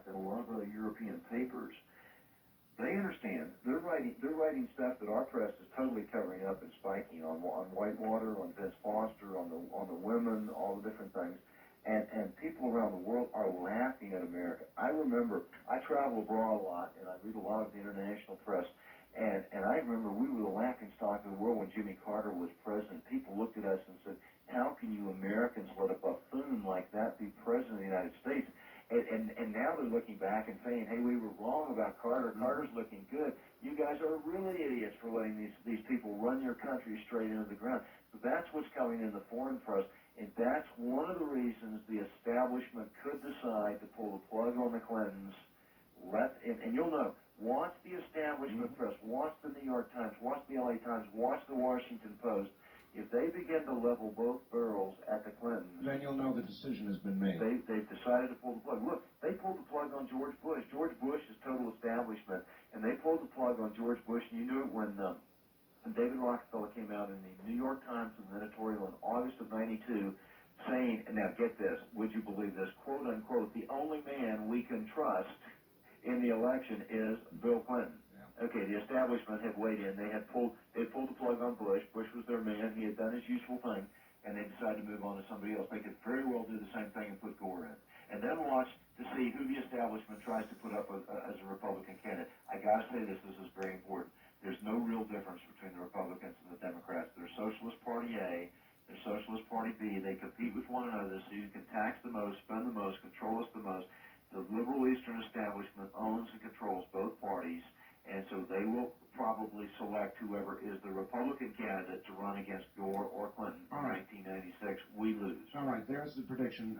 that a lot of other European papers, they understand. They're writing stuff that our press is totally covering up and spiking on Whitewater, on Vince Foster, on the women, all the different things. And people around the world are laughing at America. I remember, I travel abroad a lot, and I read a lot of the international press, and I remember we were the laughingstock of the world when Jimmy Carter was president. People looked at us and said, how can you Americans let a buffoon like that be president of the United States? And now they're looking back and saying, hey, we were wrong about Carter. Carter's looking good. You guys are really idiots for letting these people run your country straight into the ground. So that's what's coming in the foreign press. And that's one of the reasons the establishment could decide to pull the plug on the Clintons. And you'll know, watch the establishment press, watch the New York Times, watch the LA Times, watch the Washington Post. If they begin to level both barrels at the Clintons, then you'll know the decision has been made. They've decided to pull the plug. Look, they pulled the plug on George Bush. George Bush is total establishment, and they pulled the plug on George Bush. And you knew it when David Rockefeller came out in the New York Times with an editorial in August of '92 saying, and now get this, would you believe this, quote unquote, the only man we can trust in the election is Bill Clinton. Okay, the establishment had weighed in. They pulled the plug on Bush. Bush was their man. He had done his useful thing, and they decided to move on to somebody else. They could very well do the same thing and put Gore in. And then watch to see who the establishment tries to put up as a Republican candidate. I got to say this is very important. There's no real difference between the Republicans and the Democrats. They're Socialist Party A, they're Socialist Party B. They compete with one another so you can tax the most, spend the most, control us the most. The liberal Eastern establishment owns and controls both parties. And so they will probably select whoever is the Republican candidate to run against Gore or Clinton in 1996. We lose. All right, there's the prediction.